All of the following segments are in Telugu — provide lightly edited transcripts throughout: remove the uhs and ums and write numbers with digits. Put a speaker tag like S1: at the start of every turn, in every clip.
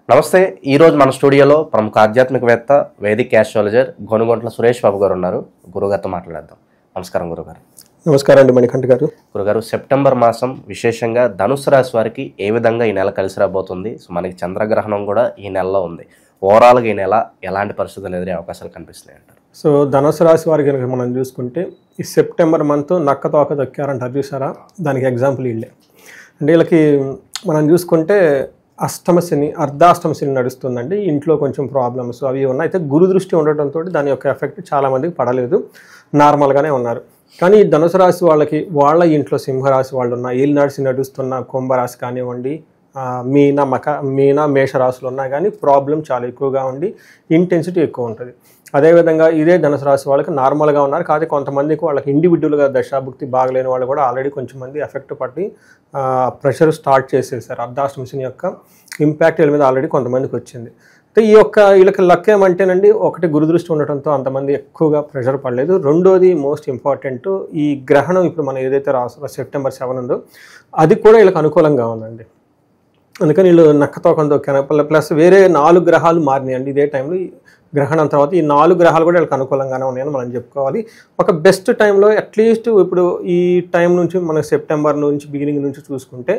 S1: నమస్తే. ఈరోజు మన స్టూడియోలో ప్రముఖ ఆధ్యాత్మికవేత్త వేదిక్ యాస్ట్రాలజర్ గొనుగొంట్ల సురేష్ బాబు గారు ఉన్నారు. గురుగారితో మాట్లాడేద్దాం. నమస్కారం గురుగారు.
S2: నమస్కారం అండి మణికంఠ గారు.
S1: గురుగారు, సెప్టెంబర్ మాసం విశేషంగా ధనుసు రాశి వారికి ఏ విధంగా ఈ నెల కలిసి రాబోతుంది? సో మనకి చంద్రగ్రహణం కూడా ఈ నెలలో ఉంది. ఓవరాల్గా ఈ నెల ఎలాంటి పరిస్థితులు ఎదురే అవకాశాలు కనిపిస్తున్నాయి అంటారు?
S2: సో ధనుసు రాశి వారికి కనుక మనం చూసుకుంటే ఈ సెప్టెంబర్ మంత్ నక్క తోక దొక్కారంటారు చూసారా, దానికి ఎగ్జాంపుల్ వీళ్ళే. అంటే వీళ్ళకి మనం చూసుకుంటే అష్టమ శని, అర్ధాష్టమ శని నడుస్తుందండి. ఇంట్లో కొంచెం ప్రాబ్లమ్స్ అవి ఉన్నాయి. అయితే గురు దృష్టి ఉండటంతో దాని యొక్క ఎఫెక్ట్ చాలామందికి పడలేదు, నార్మల్గానే ఉన్నారు. కానీ ధనుసు రాశి వాళ్ళకి వాళ్ళ ఇంట్లో సింహరాశి వాళ్ళు ఉన్న, ఏలినాడు నడుస్తున్న కుంభరాశి కానివ్వండి, మీన మేషరాశులు ఉన్నా కానీ ప్రాబ్లం చాలా ఎక్కువగా ఉండి ఇంటెన్సిటీ ఎక్కువ ఉంటుంది. అదేవిధంగా ఇదే ధనుసు రాశి వాళ్ళకి నార్మల్గా ఉన్నారు. కాకపోతే కొంతమందికి వాళ్ళకి ఇండివిజువల్గా దశాభుక్తి బాగలేని వాళ్ళు కూడా ఆల్రెడీ కొంచెం మంది ఎఫెక్ట్ పట్టి ప్రెషర్ స్టార్ట్ చేసేసారు. అర్ధాష్టమ శని యొక్క ఇంపాక్ట్ వీళ్ళ మీద ఆల్రెడీ కొంతమందికి వచ్చింది. అయితే వీళ్ళకి లక్ ఏమంటేనండి, ఒకటి గురుదృష్టి ఉండటంతో అంతమంది ఎక్కువగా ప్రెషర్ పడలేదు. రెండోది మోస్ట్ ఇంపార్టెంట్, ఈ గ్రహణం ఇప్పుడు మనం ఏదైతే సెప్టెంబర్ 7 ఉందో అది కూడా వీళ్ళకి అనుకూలంగా ఉందండి. అందుకని వీళ్ళు నక్కతోకంతో ప్లస్ వేరే 4 గ్రహాలు మారినాయండి ఇదే టైంలో. గ్రహణం తర్వాత ఈ 4 గ్రహాలు కూడా వీళ్ళకి అనుకూలంగానే ఉన్నాయని మనం చెప్పుకోవాలి. ఒక బెస్ట్ టైంలో అట్లీస్ట్ ఇప్పుడు ఈ టైం నుంచి మనకి సెప్టెంబర్ నుంచి బిగినింగ్ నుంచి చూసుకుంటే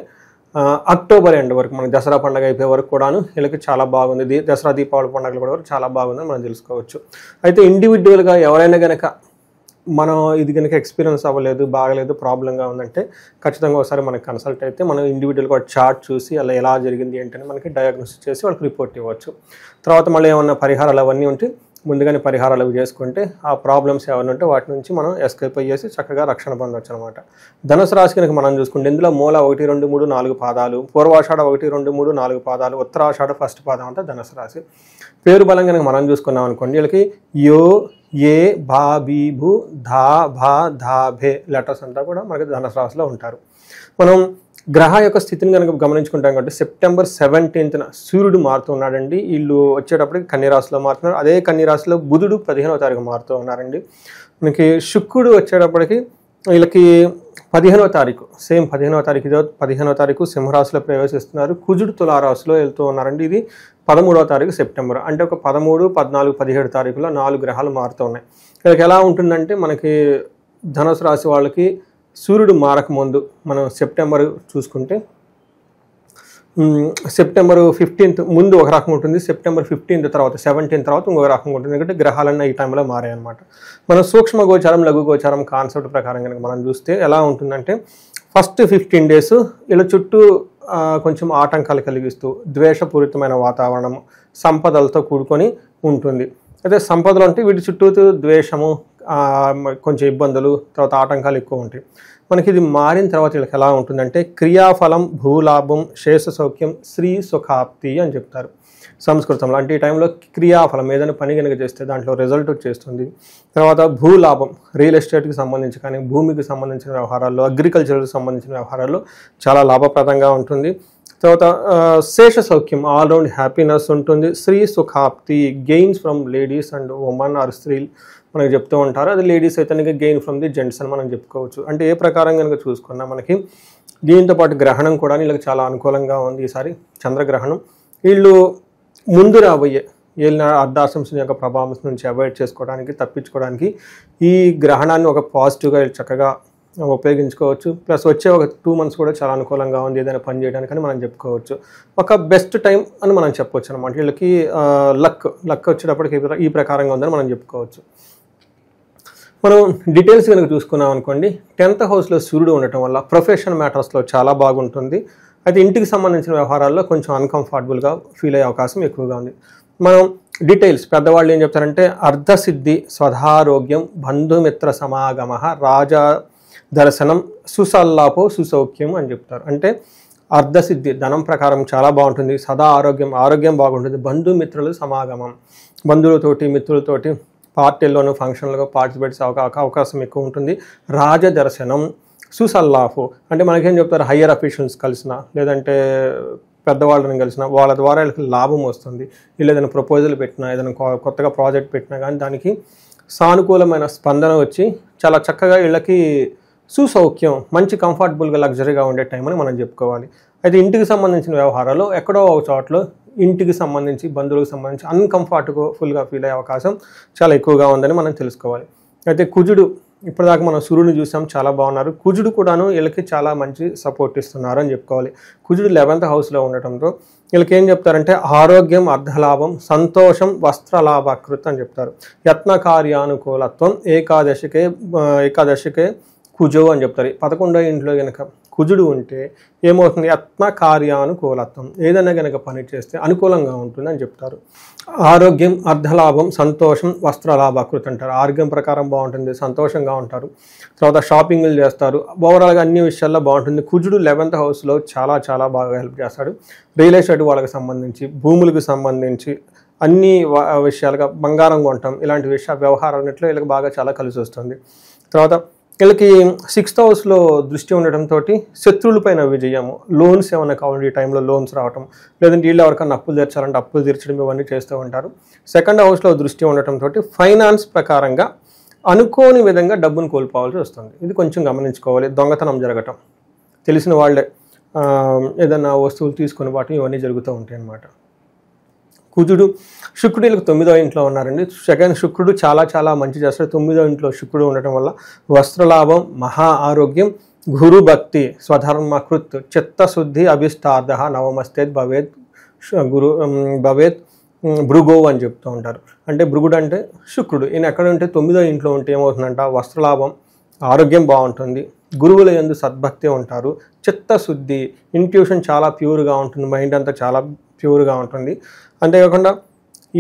S2: అక్టోబర్ ఎండ్ వరకు మనకి దసరా పండుగ అయిపోయే వరకు కూడాను వీళ్ళకి చాలా బాగుంది. దసరా దీపావళి పండుగలు కూడా చాలా బాగుందని మనం తెలుసుకోవచ్చు. అయితే ఇండివిజువల్గా ఎవరైనా కనుక మనం ఇది కనుక ఎక్స్పీరియన్స్ అవ్వలేదు, బాగలేదు, ప్రాబ్లంగా ఉందంటే ఖచ్చితంగా ఒకసారి మనకి కన్సల్ట్ అయితే మనం ఇండివిజువల్గా చార్ట్ చూసి అలా ఎలా జరిగింది ఏంటని మనకి డయాగ్నోసిస్ చేసి వాళ్ళకి రిపోర్ట్ ఇవ్వచ్చు. తర్వాత మళ్ళీ ఏమన్నా పరిహారాలు అవన్నీ ఉంటే ముందుగానే పరిహారాలు అవి చేసుకుంటే ఆ ప్రాబ్లమ్స్ ఏమైనా ఉంటే వాటి నుంచి మనం ఎస్కేప్ అయ్యేసి చక్కగా రక్షణ పొందవచ్చు అనమాట. ధనుసు రాశి కనుక మనం చూసుకుంటే ఇందులో మూల 1, 2, 3, 4 పాదాలు, పూర్వాషాఢ 1, 2, 3, 4 పాదాలు, ఉత్తరాషాఢ ఫస్ట్ పాదం అంతా ధనుసు రాశి. పేరు బలం కనుక మనం చూసుకున్నాం అనుకోండి, వీళ్ళకి యో, ఏ, భా, బీ, భూ, ధా, భా, ధా, భే లెటర్స్ అంతా కూడా మనకి ధనుసు రాశిలో ఉంటారు. మనం గ్రహ యొక్క స్థితిని కనుక గమనించుకుంటాం కాబట్టి సెప్టెంబర్ 17న సూర్యుడు మారుతున్నాడండి. వీళ్ళు వచ్చేటప్పటికి కన్యరాశిలో మారుతున్నారు. అదే కన్యరాశిలో బుధుడు 15వ తారీఖు మారుతూ ఉన్నారండి. మనకి శుక్రుడు వచ్చేటప్పటికి వీళ్ళకి 15వ తారీఖు, సేమ్ 15వ తారీఖు, 15వ తారీఖు సింహరాశిలో ప్రవేశిస్తున్నారు. కుజుడు తులారాశిలో వెళ్తూ ఉన్నారండి. ఇది 13వ తారీఖు సెప్టెంబర్. అంటే ఒక 13, 14, 17 తారీఖులో 4 గ్రహాలు మారుతూ ఉన్నాయి. వీళ్ళకి ఎలా ఉంటుందంటే మనకి ధనుసు రాశి వాళ్ళకి సూర్యుడు మారకముందు మనం సెప్టెంబర్ చూసుకుంటే సెప్టెంబర్ 15th ముందు ఒక రకం ఉంటుంది, సెప్టెంబర్ 15th తర్వాత 17th తర్వాత ఇంకొక రకంగా ఉంటుంది. ఎందుకంటే గ్రహాలన్నీ ఈ టైంలో మారాయన్నమాట. మనం సూక్ష్మ గోచారం, లఘు గోచారం కాన్సెప్ట్ ప్రకారం కనుక మనం చూస్తే ఎలా ఉంటుందంటే ఫస్ట్ 15 days ఇలా చుట్టూ కొంచెం ఆటంకాలు కలిగిస్తూ ద్వేషపూరితమైన వాతావరణం, సంపదలతో కూడుకొని ఉంటుంది. అయితే సంపదలు అంటే వీటి చుట్టూ ద్వేషము, కొంచెం ఇబ్బందులు, తర్వాత ఆటంకాలు ఎక్కువ ఉంటాయి. మనకి ఇది మారిన తర్వాత వీళ్ళకి ఎలా ఉంటుందంటే క్రియాఫలం, భూలాభం, శేష సౌఖ్యం, శ్రీ సుఖాప్తి అని చెప్తారు సంస్కృతంలో. అంటే ఈ టైంలో క్రియాఫలం ఏదైనా పని కనుక చేస్తే దాంట్లో రిజల్ట్ వచ్చేస్తుంది. తర్వాత భూలాభం, రియల్ ఎస్టేట్కి సంబంధించి కానీ భూమికి సంబంధించిన వ్యవహారాల్లో, అగ్రికల్చర్కి సంబంధించిన వ్యవహారాల్లో చాలా లాభప్రదంగా ఉంటుంది. తర్వాత శేష సౌఖ్యం, ఆల్రౌండ్ హ్యాపీనెస్ ఉంటుంది. శ్రీ సుఖాప్తి, gains from ladies and women are స్త్రీలు మనకి చెప్తూ ఉంటారు. అది లేడీస్ అయితే గెయిన్ ఫ్రమ్ ది జెంట్స్ అని మనం చెప్పుకోవచ్చు. అంటే ఏ ప్రకారం కనుక చూసుకున్నా మనకి దీంతో పాటు గ్రహణం కూడా వీళ్ళకి చాలా అనుకూలంగా ఉంది. ఈసారి చంద్రగ్రహణం వీళ్ళు ముందు రాబోయే అర్ధాష్టమ శని యొక్క ప్రభావం నుంచి అవాయిడ్ చేసుకోవడానికి, తప్పించుకోవడానికి ఈ గ్రహణాన్ని ఒక పాజిటివ్గా చక్కగా ఉపయోగించుకోవచ్చు. ప్లస్ వచ్చే ఒక 2 months కూడా చాలా అనుకూలంగా ఉంది ఏదైనా పని చేయడానికని మనం చెప్పుకోవచ్చు. ఒక బెస్ట్ టైం అని మనం చెప్పవచ్చు అనమాట. వీళ్ళకి లక్ వచ్చేటప్పటికి ఈ ప్రకారంగా ఉందని మనం చెప్పుకోవచ్చు. మనం డీటెయిల్స్ కనుక చూసుకున్నాం అనుకోండి, 10th హౌస్లో సూర్యుడు ఉండటం వల్ల ప్రొఫెషన్ మ్యాటర్స్లో చాలా బాగుంటుంది. అయితే ఇంటికి సంబంధించిన వ్యవహారాల్లో కొంచెం అన్కంఫర్టబుల్గా ఫీల్ అయ్యే అవకాశం ఎక్కువగా ఉంది. మనం డీటెయిల్స్ పెద్దవాళ్ళు ఏం చెప్తారంటే అర్ధసిద్ధి, స్వధారోగ్యం, బంధుమిత్ర సమాగమ, రాజా దర్శనం, సుసల్లాపో, సుసౌఖ్యం అని చెప్తారు. అంటే అర్ధసిద్ధి ధనం ప్రకారం చాలా బాగుంటుంది, సదా ఆరోగ్యం బాగుంటుంది, బంధుమిత్రుల సమాగమం, బంధువులతోటి మిత్రులతోటి పార్టీల్లోనూ ఫంక్షన్లలో పార్టిసిపేట్ అవకాశం ఎక్కువ ఉంటుంది. రాజదర్శనం, సుసల్లాఫు అంటే మనకేం చెప్తారు, హయ్యర్ అఫీషియల్స్ కలిసిన లేదంటే పెద్దవాళ్ళని కలిసిన వాళ్ళ ద్వారా వీళ్ళకి లాభం వస్తుంది. వీళ్ళు ఏదైనా ప్రపోజల్ పెట్టినా, ఏదైనా కొత్తగా ప్రాజెక్ట్ పెట్టినా కానీ దానికి సానుకూలమైన స్పందన వచ్చి చాలా చక్కగా వీళ్ళకి సుసౌఖ్యం, మంచి కంఫర్టబుల్గా లగ్జరీగా ఉండే టైం అని మనం చెప్పుకోవాలి. అయితే ఇంటికి సంబంధించిన వ్యవహారాలు ఎక్కడో ఒక చోట్ల ఇంటికి సంబంధించి బంధువులకు సంబంధించి అన్కంఫర్టబుల్గా ఫీల్ అయ్యే అవకాశం చాలా ఎక్కువగా ఉందని మనం తెలుసుకోవాలి. అయితే కుజుడు ఇప్పటిదాకా మనం సూర్యుని చూసాం, చాలా బాగున్నారు. కుజుడు కూడాను వీళ్ళకి చాలా మంచి సపోర్ట్ ఇస్తున్నారు అని చెప్పుకోవాలి. కుజుడు 11th హౌస్లో ఉండటంతో వీళ్ళకి ఏం చెప్తారంటే ఆరోగ్యం, అర్ధలాభం, సంతోషం, వస్త్రలాభకృత్ అని చెప్తారు. యత్న కార్యానుకూలత్వం, ఏకాదశికే కుజో అని చెప్తారు. 11వ ఇంట్లో కనుక కుజుడు ఉంటే ఏమవుతుంది, యత్న కార్యానుకూలత్వం, ఏదైనా కనుక పని చేస్తే అనుకూలంగా ఉంటుంది అని చెప్తారు. ఆరోగ్యం, అర్ధలాభం, సంతోషం, వస్త్రలాభకృత్ అంటారు. ఆరోగ్యం ప్రకారం బాగుంటుంది, సంతోషంగా ఉంటారు, తర్వాత షాపింగ్లు చేస్తారు, ఓవరాల్గా అన్ని విషయాల్లో బాగుంటుంది. కుజుడు 11th హౌస్లో చాలా చాలా బాగా హెల్ప్ చేస్తాడు. రియల్ ఎస్టేట్ వాళ్ళకి సంబంధించి, భూములకు సంబంధించి అన్ని విషయాలుగా బంగారం కొనటం ఇలాంటి వ్యవహారాలన్నింటిలో వీళ్ళకి బాగా చాలా కలిసి వస్తుంది. తర్వాత వీళ్ళకి 6th హౌస్లో దృష్టి ఉండటంతో శత్రువులపైన విజయము, లోన్స్ ఏమైనా కావాలి ఈ టైంలో లోన్స్ రావటం, లేదంటే వీళ్ళు ఎవరికైనా అప్పులు తీర్చాలంటే అప్పులు తీర్చడం ఇవన్నీ చేస్తూ ఉంటారు. 2nd హౌస్లో దృష్టి ఉండటంతో ఫైనాన్స్ ప్రకారంగా అనుకోని విధంగా డబ్బును కోల్పోవాల్సి వస్తుంది. ఇది కొంచెం గమనించుకోవాలి. దొంగతనం జరగటం, తెలిసిన వాళ్ళే ఏదైనా వస్తువులు తీసుకొని వాటి ఇవన్నీ జరుగుతూ ఉంటాయి అన్నమాట. కుజుడు, శుక్రుడు వీళ్ళకి 9వ ఇంట్లో ఉన్నారండి. శుక్రుడు చాలా చాలా మంచి చేస్తాడు. 9వ ఇంట్లో శుక్రుడు ఉండటం వల్ల వస్త్రలాభం, మహా ఆరోగ్యం, గురు భక్తి, స్వధర్మకృత్, చిత్తశుద్ధి, అభిష్టార్థ, నవమస్తేత్ భవేత్ భవేత్ భృగోవు అని చెప్తూ ఉంటారు. అంటే భృగుడు అంటే శుక్రుడు. ఈయన ఎక్కడ ఉంటే 9వ ఇంట్లో ఉంటే ఏమవుతుందంట, వస్త్రలాభం, ఆరోగ్యం బాగుంటుంది, గురువుల యందు సద్భక్తి ఉంటారు, చిత్తశుద్ధి, ఇంట్యూషన్ చాలా ప్యూర్గా ఉంటుంది, మైండ్ అంతా చాలా ప్యూర్గా ఉంటుంది. అంతేకాకుండా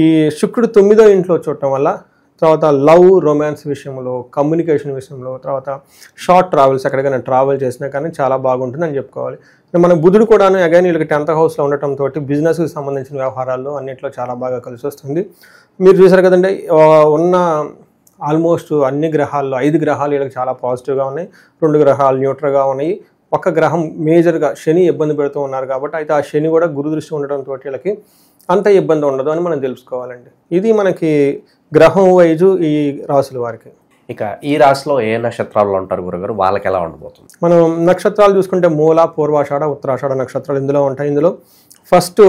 S2: ఈ శుక్రుడు 9వ ఇంట్లో చూడటం వల్ల తర్వాత లవ్, రొమాన్స్ విషయంలో, కమ్యూనికేషన్ విషయంలో, తర్వాత షార్ట్ ట్రావెల్స్ ఎక్కడికైనా ట్రావెల్ చేసినా కానీ చాలా బాగుంటుంది అని చెప్పుకోవాలి. మన బుధుడు కూడాను అగైన్ వీళ్ళకి 10th హౌస్లో ఉండటంతో బిజినెస్కి సంబంధించిన వ్యవహారాల్లో అన్నింటిలో చాలా బాగా కలిసి వస్తుంది. మీరు చూసారు కదండి, ఉన్న ఆల్మోస్ట్ అన్ని గ్రహాల్లో 5 గ్రహాలు వీళ్ళకి చాలా పాజిటివ్గా ఉన్నాయి, 2 గ్రహాలు న్యూట్రల్గా ఉన్నాయి, ఒక గ్రహం మేజర్గా శని ఇబ్బంది పెడుతూ ఉన్నారు. కాబట్టి అయితే ఆ శని కూడా గురు దృష్టి ఉండటంతో వీళ్ళకి అంత ఇబ్బంది ఉండదు అని మనం తెలుసుకోవాలండి. ఇది మనకి గ్రహం వైజు ఈ రాశుల వారికి.
S1: ఇక ఈ రాశిలో ఏ నక్షత్రాల్లో ఉంటారు గురుగారు, వాళ్ళకి ఎలా ఉండబోతుంది?
S2: మనం నక్షత్రాలు చూసుకుంటే మూల, పూర్వాషాఢ, ఉత్తరాషాఢ నక్షత్రాలు ఇందులో ఉంటాయి. ఇందులో ఫస్ట్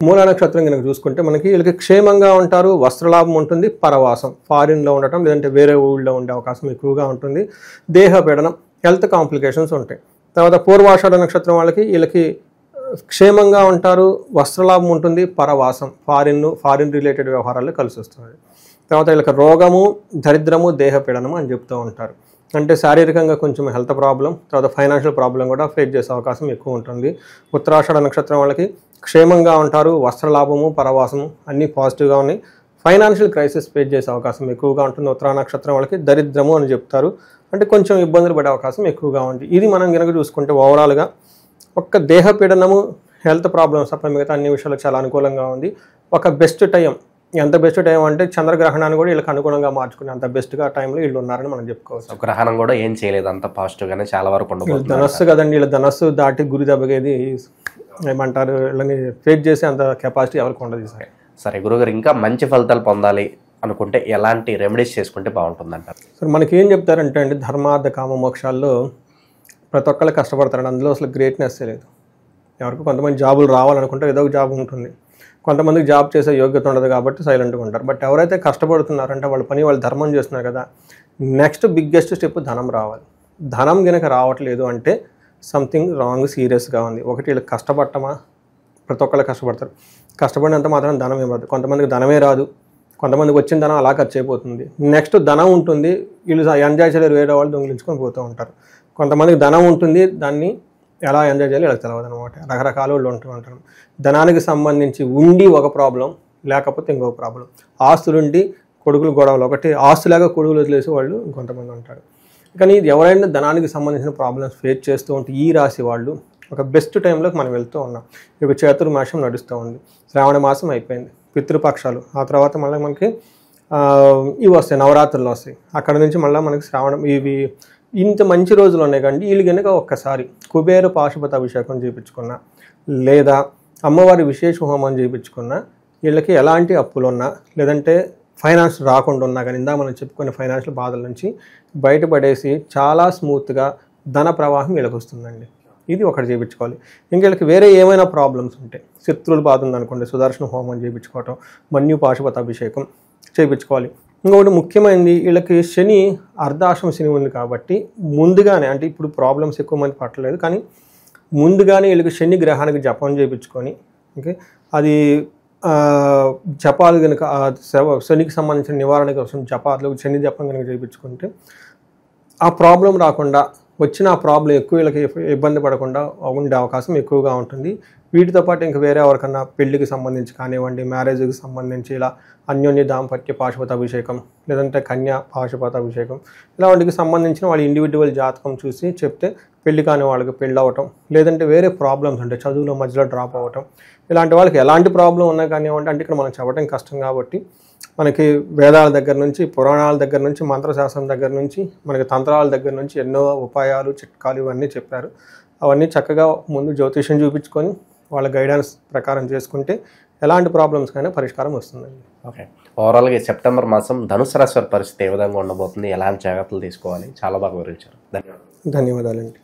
S2: మూల నక్షత్రం కనుక చూసుకుంటే మనకి వీళ్ళకి క్షేమంగా ఉంటారు, వస్త్రలాభం ఉంటుంది, పరవాసం, ఫారిన్లో ఉండటం లేదంటే వేరే ఊళ్ళో ఉండే అవకాశం ఎక్కువగా ఉంటుంది, దేహపీడనం, హెల్త్ కాంప్లికేషన్స్ ఉంటాయి. తర్వాత పూర్వాషాఢ నక్షత్రం వాళ్ళకి వీళ్ళకి క్షేమంగా ఉంటారు, వస్త్రలాభం ఉంటుంది, పరవాసం, ఫారిన్ రిలేటెడ్ వ్యవహారాల్లో కలిసి వస్తుంది. తర్వాత వీళ్ళకి రోగము, దరిద్రము, దేహపీడనము అని చెప్తూ ఉంటారు. అంటే శారీరకంగా కొంచెం హెల్త్ ప్రాబ్లం, తర్వాత ఫైనాన్షియల్ ప్రాబ్లం కూడా ఫేస్ చేసే అవకాశం ఎక్కువ ఉంటుంది. ఉత్తరాషాఢ నక్షత్రం వాళ్ళకి క్షేమంగా ఉంటారు, వస్త్రలాభము, పరవాసము అన్నీ పాజిటివ్గా ఉన్నాయి, ఫైనాన్షియల్ క్రైసిస్ ఫేస్ చేసే అవకాశం ఎక్కువగా ఉంటుంది. ఉత్తరా నక్షత్రం వాళ్ళకి దరిద్రము అని చెప్తారు, అంటే కొంచెం ఇబ్బందులు పడే అవకాశం ఎక్కువగా ఉంది. ఇది మనం కనుక చూసుకుంటే ఓవరాల్గా ఒక్క దేహపీడనము, హెల్త్ ప్రాబ్లమ్స్ తప్ప మిగతా అన్ని విషయాలు చాలా అనుకూలంగా ఉంది. ఒక బెస్ట్ టైం, ఎంత బెస్ట్ టైం అంటే చంద్రగ్రహణాన్ని కూడా వీళ్ళకి అనుగుణంగా మార్చుకునే అంత బెస్ట్గా టైంలో వీళ్ళు ఉన్నారని మనం చెప్పుకోవచ్చు.
S1: గ్రహణం కూడా ఏం చేయలేదు, అంత పాజిటివ్గానే చాలా వరకు ఉండదు.
S2: ధనస్సు కదండి, వీళ్ళ ధనస్సు దాటి గురి దెబ్బగేది ఏమంటారు, వీళ్ళని ఫేస్ చేసే అంత కెపాసిటీ ఎవరికి ఉండదు.
S1: సరే గురుగారు, ఇంకా మంచి ఫలితాలు పొందాలి అనుకుంటే ఎలాంటి రెమెడీస్ చేసుకుంటే బాగుంటుందంటారు?
S2: సరే, మనకి ఏం చెప్తారంటే అండి, ధర్మార్థ కామ మోక్షాల్లో ప్రతి ఒక్కళ్ళు కష్టపడతారండి, అందులో అసలు గ్రేట్నెస్ లేదు. ఎవరికి కొంతమంది జాబులు రావాలనుకుంటే ఏదో ఒక జాబ్ ఉంటుంది, కొంతమందికి జాబ్ చేసే యోగ్యత ఉండదు కాబట్టి సైలెంట్గా ఉంటారు. బట్ ఎవరైతే కష్టపడుతున్నారంటే వాళ్ళ పని వాళ్ళు ధర్మం చేస్తున్నారు కదా, నెక్స్ట్ బిగ్గెస్ట్ స్టెప్ ధనం రావాలి. ధనం కనుక రావట్లేదు అంటే సంథింగ్ రాంగ్, సీరియస్గా ఉంది. ఒకటి వీళ్ళకి కష్టపడటమా, ప్రతి ఒక్కళ్ళు కష్టపడతారు, కష్టపడినంత మాత్రం ధనం ఏమవుతుంది. కొంతమందికి ధనమే రాదు, కొంతమందికి వచ్చిన ధనం అలా ఖర్చు అయిపోతుంది. నెక్స్ట్ ధనం ఉంటుంది, వీళ్ళు ఎంజాయ్ చేయలేరు, వేరే వాళ్ళు దొంగిలించుకొని పోతూ ఉంటారు. కొంతమందికి ధనం ఉంటుంది, దాన్ని ఎలా ఎంజాయ్ చేయాలి ఇలా తెలియదు అనమాట. రకరకాల వాళ్ళు ఉంటూ ఉంటారు. ధనానికి సంబంధించి ఉండి ఒక ప్రాబ్లం, లేకపోతే ఇంకొక ప్రాబ్లం. ఆస్తులుండి కొడుకులు గొడవలు, ఒకటి ఆస్తులాగా కొడుకులు వదిలేసి వాళ్ళు ఇంకొంతమంది ఉంటారు. కానీ ఎవరైనా ధనానికి సంబంధించిన ప్రాబ్లమ్స్ ఫేస్ చేస్తూ ఉంటే ఈ రాశి వాళ్ళు ఒక బెస్ట్ టైంలోకి మనం వెళ్తూ ఉన్నాం. ఇక చాతుర్మాసం నడుస్తూ ఉంది, శ్రావణ మాసం అయిపోయింది, పితృపక్షాలు, ఆ తర్వాత మళ్ళీ మనకి ఇవి వస్తాయి, నవరాత్రులు వస్తాయి. అక్కడ నుంచి మళ్ళీ మనకి శ్రావణం, ఇవి ఇంత మంచి రోజులు ఉన్నాయి. కానీ వీళ్ళు కనుక ఒక్కసారి కుబేర పాశుపత అభిషేకం చేయించుకున్నా, లేదా అమ్మవారి విశేష హోమం చేయించుకున్నా, వీళ్ళకి ఎలాంటి అప్పులున్నా, లేదంటే ఫైనాన్స్ రాకుండా ఉన్నా కానీ ఇందా మనం చెప్పుకునే ఫైనాన్షియల్ బాధల నుంచి బయటపడేసి చాలా స్మూత్గా ధన ప్రవాహం వీళ్ళకి వస్తుందండి. ఇది ఒకటి చేయించుకోవాలి. ఇంకెళ్ళకి వేరే ఏమైనా ప్రాబ్లమ్స్ ఉంటాయి, శత్రువులు బాధ ఉందనుకోండి, సుదర్శన హోమం చేయించుకోవటం, మన్యు పాశుపత అభిషేకం చేయించుకోవాలి. ఇంకొకటి ముఖ్యమైనది, వీళ్ళకి శని అర్ధాశ్రమ శని ఉంది కాబట్టి ముందుగానే, అంటే ఇప్పుడు ప్రాబ్లమ్స్ ఎక్కువ మంది పట్టలేదు కానీ ముందుగానే వీళ్ళకి శని గ్రహానికి జపం చేయించుకొని, ఓకే, అది జపాలు కనుక శనికి సంబంధించిన నివారణ కోసం జపాలు శని జపం కనుక చేయించుకుంటే ఆ ప్రాబ్లం రాకుండా, వచ్చిన ఆ ప్రాబ్లం ఎక్కువ వీళ్ళకి ఇబ్బంది పడకుండా ఉండే అవకాశం ఎక్కువగా ఉంటుంది. వీటితో పాటు ఇంకా వేరే ఎవరికన్నా పెళ్లికి సంబంధించి కానివ్వండి, మ్యారేజ్కి సంబంధించి ఇలా అన్యోన్య దాంపత్య పాశుపత అభిషేకం, లేదంటే కన్యా పాశుపత అభిషేకం, ఇలా వాటికి సంబంధించిన వాళ్ళ ఇండివిజువల్ జాతకం చూసి చెప్తే పెళ్లి కాని వాళ్ళకి పెళ్ళి అవ్వటం, లేదంటే వేరే ప్రాబ్లమ్స్ ఉంటాయి, చదువులో మధ్యలో డ్రాప్ అవ్వటం, ఇలాంటి వాళ్ళకి ఎలాంటి ప్రాబ్లం ఉన్నా కానివ్వండి, అంటే ఇక్కడ మనం చెప్పడం కష్టం కాబట్టి మనకి వేదాల దగ్గర నుంచి, పురాణాల దగ్గర నుంచి, మంత్రశాస్త్రం దగ్గర నుంచి, మనకి తంత్రాల దగ్గర నుంచి ఎన్నో ఉపాయాలు, చిట్కాలు ఇవన్నీ చెప్పారు. అవన్నీ చక్కగా ముందు జ్యోతిష్యం చూపించుకొని వాళ్ళ గైడెన్స్ ప్రకారం చేసుకుంటే ఎలాంటి ప్రాబ్లమ్స్ కానీ పరిష్కారం వస్తుందండి.
S1: ఓకే, ఓవరాల్గా ఈ సెప్టెంబర్ మాసం ధనుసు రాశి వారి పరిస్థితి ఏ విధంగా ఉండబోతుంది, ఎలాంటి జాగ్రత్తలు తీసుకోవాలి, చాలా బాగా వివరించారు. ధన్యవాదాలు.
S2: ధన్యవాదాలండి.